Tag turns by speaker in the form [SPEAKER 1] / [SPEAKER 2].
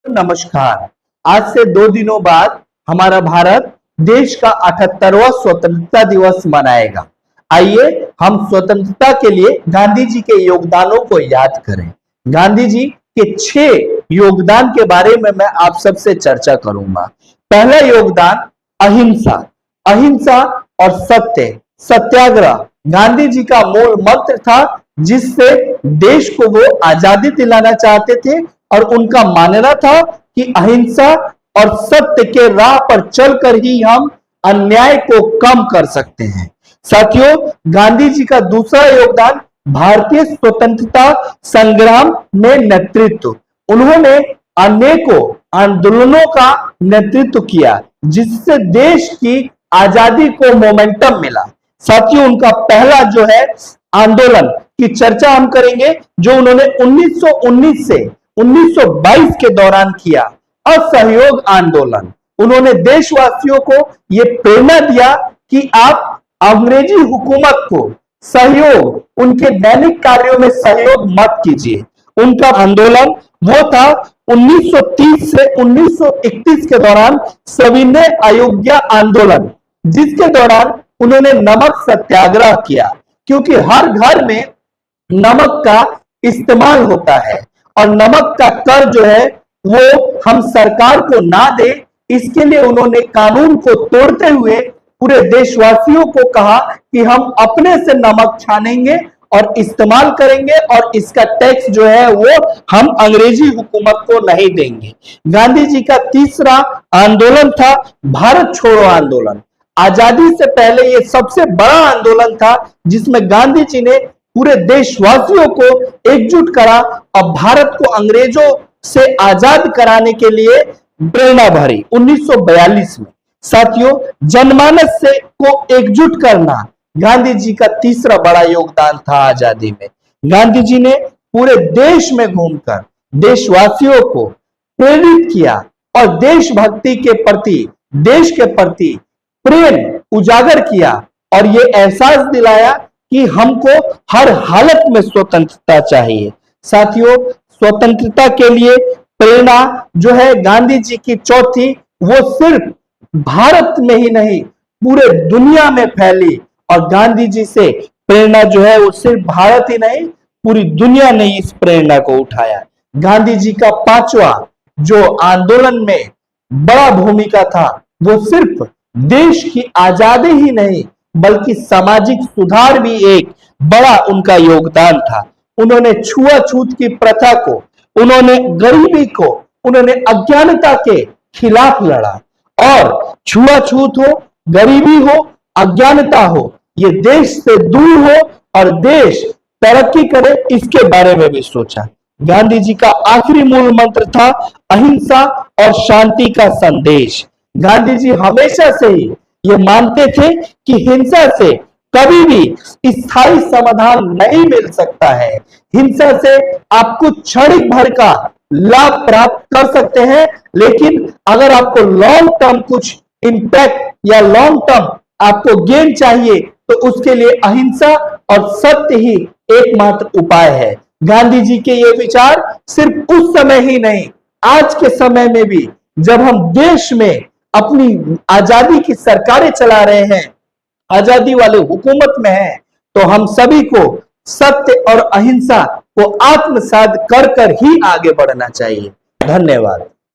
[SPEAKER 1] नमस्कार। आज से 2 दिनों बाद हमारा भारत देश का 78वां स्वतंत्रता दिवस मनाएगा। आइए हम स्वतंत्रता के लिए गांधी जी के योगदानों को याद करें। गांधी जी के 6 योगदान के बारे में मैं आप सबसे चर्चा करूंगा। पहला योगदान अहिंसा। अहिंसा और सत्य, सत्याग्रह गांधी जी का मूल मंत्र था, जिससे देश को वो आजादी दिलाना चाहते थे और उनका मानना था कि अहिंसा और सत्य के राह पर चलकर ही हम अन्याय को कम कर सकते हैं। साथियों, गांधी जी का दूसरा योगदान भारतीय स्वतंत्रता संग्राम में नेतृत्व। उन्होंने अनेकों आंदोलनों का नेतृत्व किया, जिससे देश की आजादी को मोमेंटम मिला। साथियों, उनका पहला जो है आंदोलन की चर्चा हम करेंगे, जो उन्होंने 1919 से 1922 के दौरान किया, असहयोग आंदोलन। उन्होंने देशवासियों को यह प्रेरणा दिया कि आप अंग्रेजी हुकूमत को सहयोग, उनके दैनिक कार्यों में सहयोग मत कीजिए। उनका आंदोलन वो था 1930 से 1931 के दौरान सविनय अवज्ञा आंदोलन, जिसके दौरान उन्होंने नमक सत्याग्रह किया, क्योंकि हर घर में नमक का इस्तेमाल होता है और नमक का कर जो है वो हम सरकार को ना दे, इसके लिए उन्होंने कानून को तोड़ते हुए पूरे देशवासियों को कहा कि हम अपने से नमक छानेंगे और इस्तेमाल करेंगे और इसका टैक्स जो है वो हम अंग्रेजी हुकूमत को नहीं देंगे। गांधी जी का तीसरा आंदोलन था भारत छोड़ो आंदोलन। आजादी से पहले ये सबसे बड़ा आंदोलन था, जिसमें गांधी जी ने पूरे देशवासियों को एकजुट करा और भारत को अंग्रेजों से आजाद कराने के लिए प्रेरणा भरी 1942 में। साथियों, जनमानस से को एकजुट करना गांधी जी का तीसरा बड़ा योगदान था आजादी में। गांधी जी ने पूरे देश में घूमकर देशवासियों को प्रेरित किया और देशभक्ति के प्रति, देश के प्रति प्रेम उजागर किया और ये एहसास दिलाया कि हमको हर हालत में स्वतंत्रता चाहिए। साथियों, स्वतंत्रता के लिए प्रेरणा जो है गांधी जी की चौथी, वो सिर्फ भारत में ही नहीं पूरे दुनिया में फैली और गांधी जी से प्रेरणा जो है वो सिर्फ भारत ही नहीं पूरी दुनिया ने इस प्रेरणा को उठाया। गांधी जी का पांचवा जो आंदोलन में बड़ा भूमिका था, वो सिर्फ देश की आजादी ही नहीं बल्कि सामाजिक सुधार भी एक बड़ा उनका योगदान था। उन्होंने छुआछूत की प्रथा को, उन्होंने गरीबी को, उन्होंने अज्ञानता के खिलाफ लड़ा और छुआछूत हो, गरीबी हो, अज्ञानता हो, ये देश से दूर हो और देश तरक्की करे, इसके बारे में भी सोचा। गांधी जी का आखिरी मूल मंत्र था अहिंसा और शांति का संदेश। गांधी जी हमेशा से ही ये मानते थे कि हिंसा से कभी भी स्थायी समाधान नहीं मिल सकता है। हिंसा से आप कुछ क्षणिक भर का लाभ प्राप्त कर सकते हैं, लेकिन अगर आपको लॉन्ग टर्म कुछ इंपैक्ट या लॉन्ग टर्म आपको गेन चाहिए तो उसके लिए अहिंसा और सत्य ही एकमात्र उपाय है। गांधी जी के ये विचार सिर्फ उस समय ही नहीं, आज के समय में भी, जब हम देश में अपनी आजादी की सरकारें चला रहे हैं, आजादी वाले हुकूमत में हैं, तो हम सभी को सत्य और अहिंसा को आत्मसात कर ही आगे बढ़ना चाहिए। धन्यवाद।